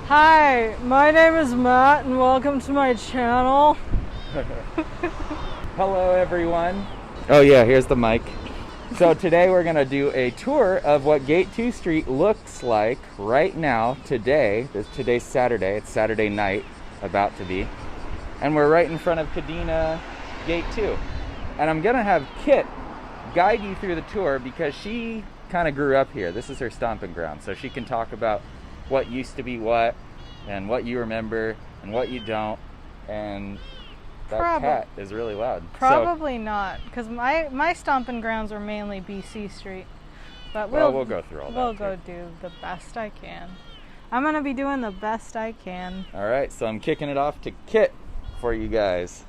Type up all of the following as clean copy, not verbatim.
Hi, my name is Matt and welcome to my channel. Hello everyone. Oh yeah, here's the mic. So today we're gonna do a tour of what Gate 2 Street looks like right now, today. Today's Saturday, it's Saturday night, about to be. And we're right in front of Kadena Gate 2. And I'm gonna have Kit guide you through the tour because she kind of grew up here. This is her stomping ground, so she can talk about what used to be what, and what you remember, and what you don't, and that cat is really loud. Probably not, because my stomping grounds were mainly BC Street. But we'll go through all that. We'll go do the best I can. I'm going to be doing the best I can. All right, so I'm kicking it off to Kit for you guys.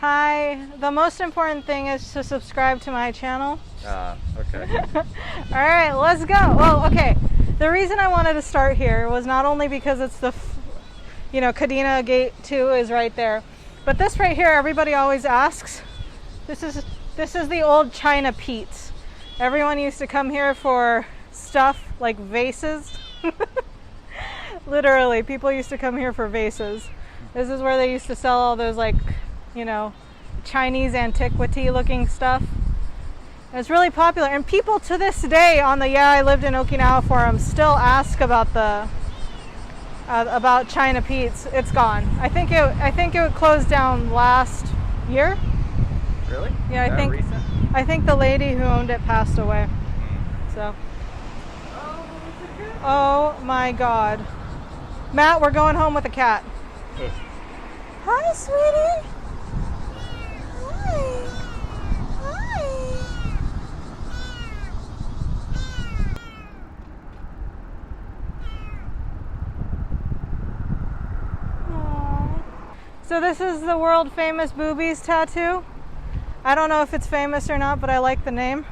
Hi, the most important thing is to subscribe to my channel. Okay. All right, let's go. Well, okay. The reason I wanted to start here was not only because it's the, Kadena Gate 2 is right there, but this right here, everybody always asks. This is the old China Pete's. Everyone used to come here for stuff like vases. Literally, people used to come here for vases. This is where they used to sell all those Chinese antiquity looking stuff. It's really popular, and people to this day on the I lived in Okinawa forum still ask about about China Pete's. It's gone. I think it closed down last year. Really? Yeah, I think the lady who owned it passed away. So. Oh my God, Matt, we're going home with a cat. Hi, sweetie. Hi. So this is the world famous boobies tattoo. I don't know if it's famous or not, but I like the name.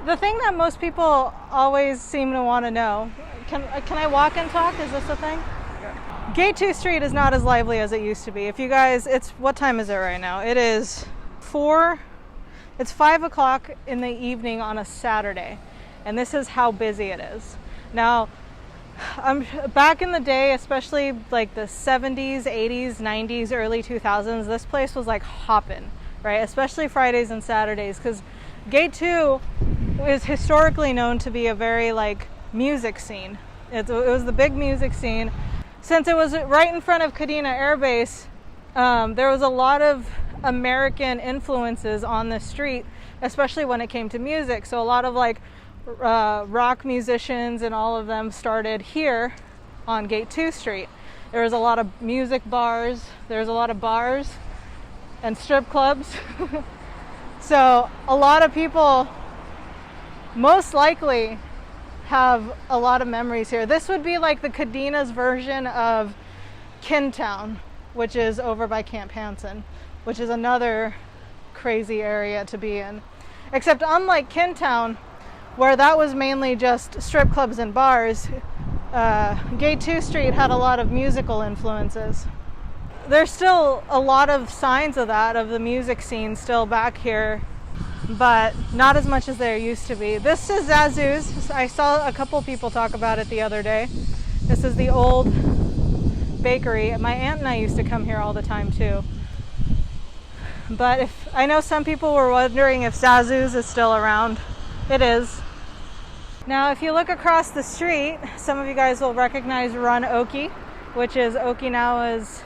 The thing that most people always seem to want to know, can I walk and talk? Is this a thing? Yeah. Gate 2 Street is not as lively as it used to be. If you guys, what time is it right now? It is 5 o'clock in the evening on a Saturday. And this is how busy it is. Now, back in the day, especially like the 70s, 80s, 90s, early 2000s, this place was like hopping, right? Especially Fridays and Saturdays, because Gate 2 is historically known to be a very music scene. It was the big music scene. Since it was right in front of Kadena Air Base, there was a lot of American influences on the street, especially when it came to music. So a lot of rock musicians and all of them started here on Gate 2 Street. There was a lot of music bars. There's a lot of bars and strip clubs. So a lot of people most likely have a lot of memories here. This would be like the Kadena's version of Kintown, which is over by Camp Hansen, which is another crazy area to be in. Except unlike Kintown, where that was mainly just strip clubs and bars, Gate 2 Street had a lot of musical influences. There's still a lot of signs of that, of the music scene still back here, but not as much as there used to be. This is Zazu's. I saw a couple people talk about it the other day. This is the old bakery. My aunt and I used to come here all the time too. But I know some people were wondering if Zazu's is still around. It is. Now, if you look across the street, some of you guys will recognize Run Oki, which is Okinawa's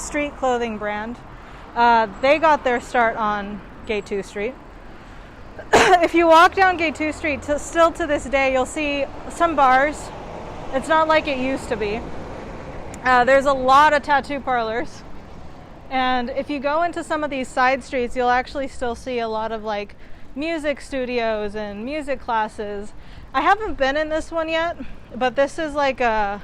street clothing brand. They got their start on Gate 2 Street. If you walk down Gate 2 Street, still to this day, you'll see some bars. It's not like it used to be. There's a lot of tattoo parlors. And if you go into some of these side streets, you'll actually still see a lot of music studios and music classes. I haven't been in this one yet, but this is a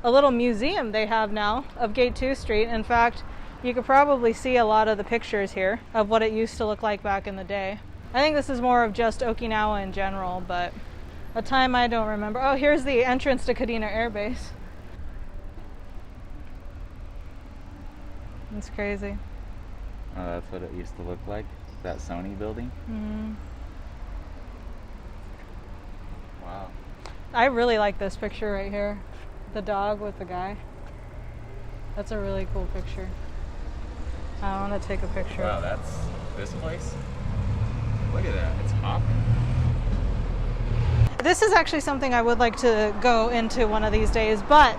little museum they have now of Gate 2 Street. In fact, you could probably see a lot of the pictures here of what it used to look like back in the day. I think this is more of just Okinawa in general, but a time I don't remember. Oh, here's the entrance to Kadena Air Base. It's crazy. Oh, that's what it used to look like? That Sony building? Mm-hmm. Wow. I really like this picture right here. The dog with the guy. That's a really cool picture. I want to take a picture. Wow, that's this place? Look at that, it's hopping. This is actually something I would like to go into one of these days, but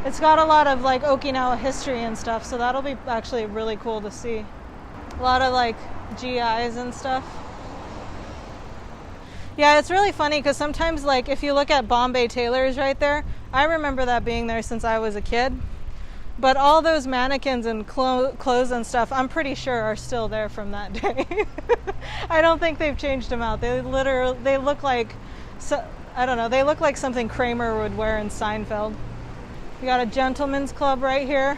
it's got a lot of like Okinawa history and stuff, so that'll be actually really cool to see. A lot of like GIs and stuff. Yeah, it's really funny because sometimes like if you look at Bombay Tailors right there, I remember that being there since I was a kid. But all those mannequins and clothes and stuff, I'm pretty sure are still there from that day. I don't think they've changed them out. They look like, I don't know, they look like something Kramer would wear in Seinfeld. We got a gentleman's club right here.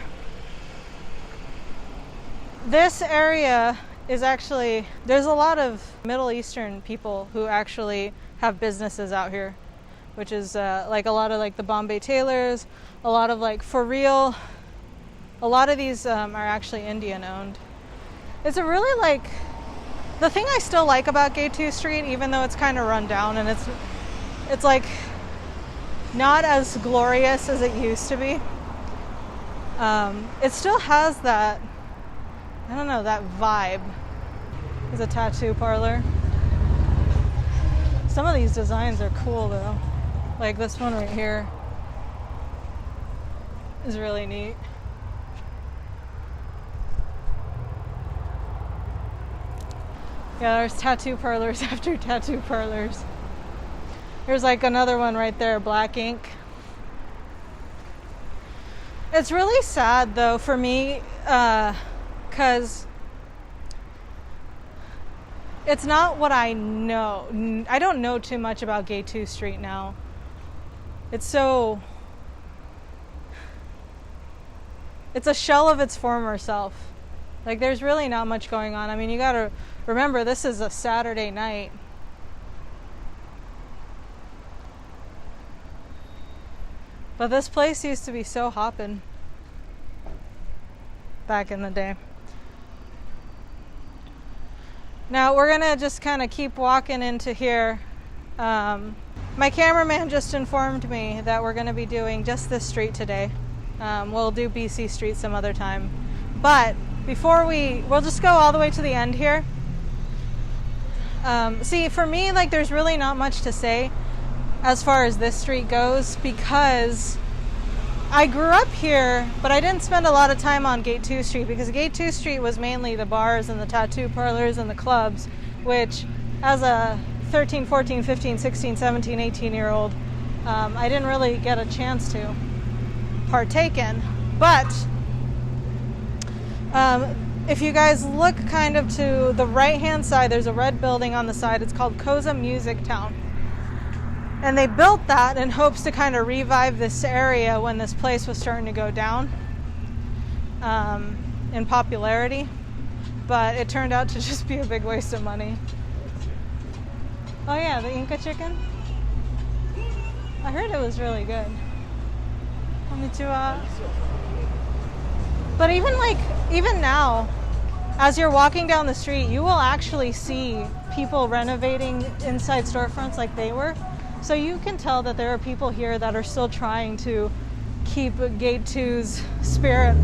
This area is actually, there's a lot of Middle Eastern people who actually have businesses out here, which is like a lot of like the Bombay Tailors, a lot of like For Real. A lot of these are actually Indian owned. It's a really like, the thing I still like about Gate 2 Street, even though it's kind of run down and it's like not as glorious as it used to be. It still has that, I don't know, that vibe. There's a tattoo parlor. Some of these designs are cool though. Like this one right here is really neat. Yeah, there's tattoo parlors after tattoo parlors. There's like another one right there, black ink. It's really sad though for me, because it's not what I know. I don't know too much about Gate 2 Street now. It's a shell of its former self. Like there's really not much going on. I mean, you gotta remember, this is a Saturday night. But this place used to be so hoppin' back in the day. Now we're gonna just kind of keep walking into here. My cameraman just informed me that we're gonna be doing just this street today. We'll do BC Street some other time. But before we'll just go all the way to the end here. See, for me, like, there's really not much to say as far as this street goes because I grew up here, but I didn't spend a lot of time on Gate 2 Street because Gate 2 Street was mainly the bars and the tattoo parlors and the clubs, which as a 13, 14, 15, 16, 17, 18-year-old, I didn't really get a chance to partake in. But if you guys look kind of to the right-hand side, there's a red building on the side. It's called Koza Music Town. And they built that in hopes to kind of revive this area when this place was starting to go down in popularity. But it turned out to just be a big waste of money. Oh yeah, the Inca chicken? I heard it was really good. Konnichiwa. But even now, as you're walking down the street, you will actually see people renovating inside storefronts like they were. So you can tell that there are people here that are still trying to keep Gate 2's spirit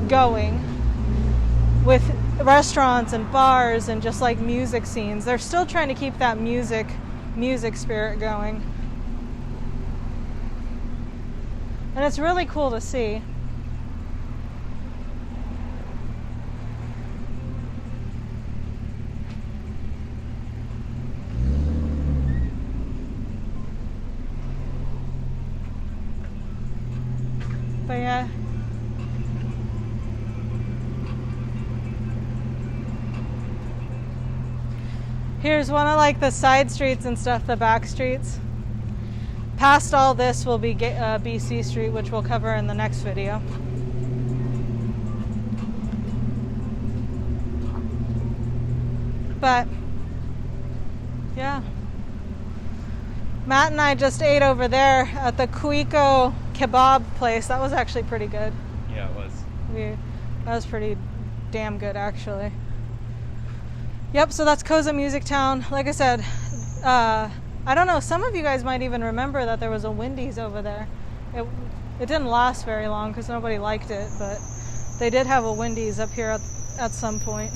going with restaurants and bars and just like music scenes. They're still trying to keep that music spirit going. And it's really cool to see. But yeah. Here's one of like the side streets and stuff, the back streets. Past all this will be BC Street, which we'll cover in the next video. But yeah. Matt and I just ate over there at the Kuiko kebab place. That was actually pretty good. Yeah, it was. That was pretty damn good, actually. Yep, so that's Koza Music Town. Like I said, I don't know, some of you guys might even remember that there was a Wendy's over there. It didn't last very long because nobody liked it, but they did have a Wendy's up here at some point.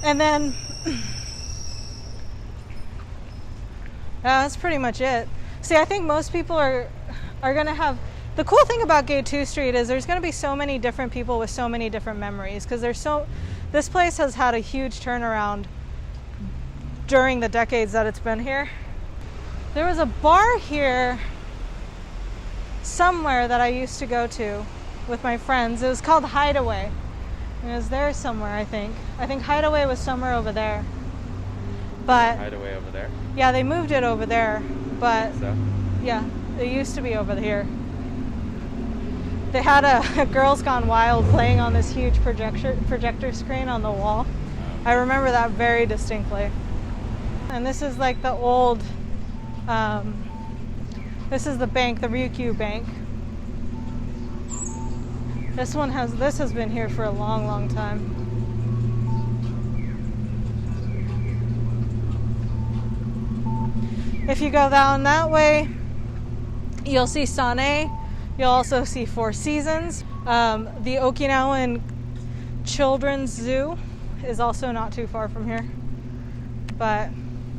And then, that's pretty much it. See, I think most people are going to have, the cool thing about Gate 2 Street is there's going to be so many different people with so many different memories, because this place has had a huge turnaround during the decades that it's been here. There was a bar here somewhere that I used to go to with my friends. It was called Hideaway. It was there somewhere, I think. I think Hideaway was somewhere over there. But Hideaway over there? Yeah, they moved it over there. But So? yeah, it used to be over here. They had a Girls Gone Wild playing on this huge projector screen on the wall. I remember that very distinctly. And this is like the old, this is the bank, the Ryukyu Bank. This has been here for a long, long time. If you go down that way, you'll see Sane. You'll also see Four Seasons. The Okinawan Children's Zoo is also not too far from here. But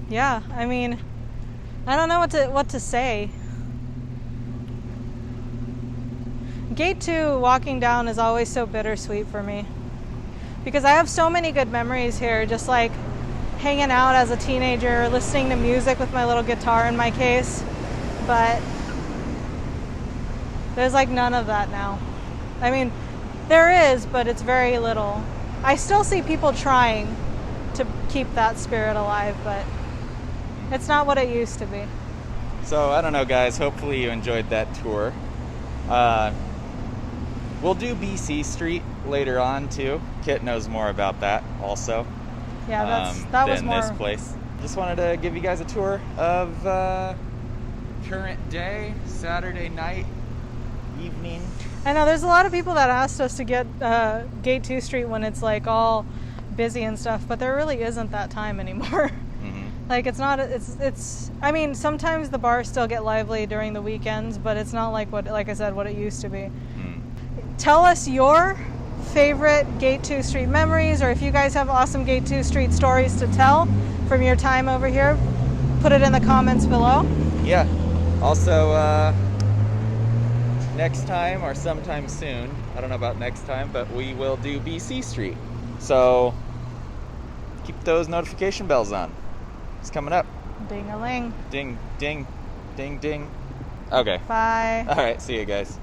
yeah, I mean, I don't know what to say. Gate 2 walking down is always so bittersweet for me, because I have so many good memories here, just like hanging out as a teenager, listening to music with my little guitar in my case. But there's like none of that now. I mean, there is, but it's very little. I still see people trying to keep that spirit alive, but it's not what it used to be. So, I don't know, guys. Hopefully you enjoyed that tour. We'll do BC Street later on, too. Kit knows more about that, also. Yeah, that was more... than this place. Just wanted to give you guys a tour of current day, Saturday night, evening. I know there's a lot of people that asked us to get Gate 2 Street when it's like all busy and stuff, but there really isn't that time anymore. Like it's I mean, sometimes the bars still get lively during the weekends, but it's not like I said, what it used to be. Tell us your favorite Gate 2 Street memories, or if you guys have awesome Gate 2 Street stories to tell from your time over here, put it in the comments below. Yeah. Also, next time or sometime soon, I don't know about next time, but we will do BC Street. So keep those notification bells on. It's coming up. Ding-a-ling. Ding, ding, ding, ding. Okay. Bye. All right. See you guys.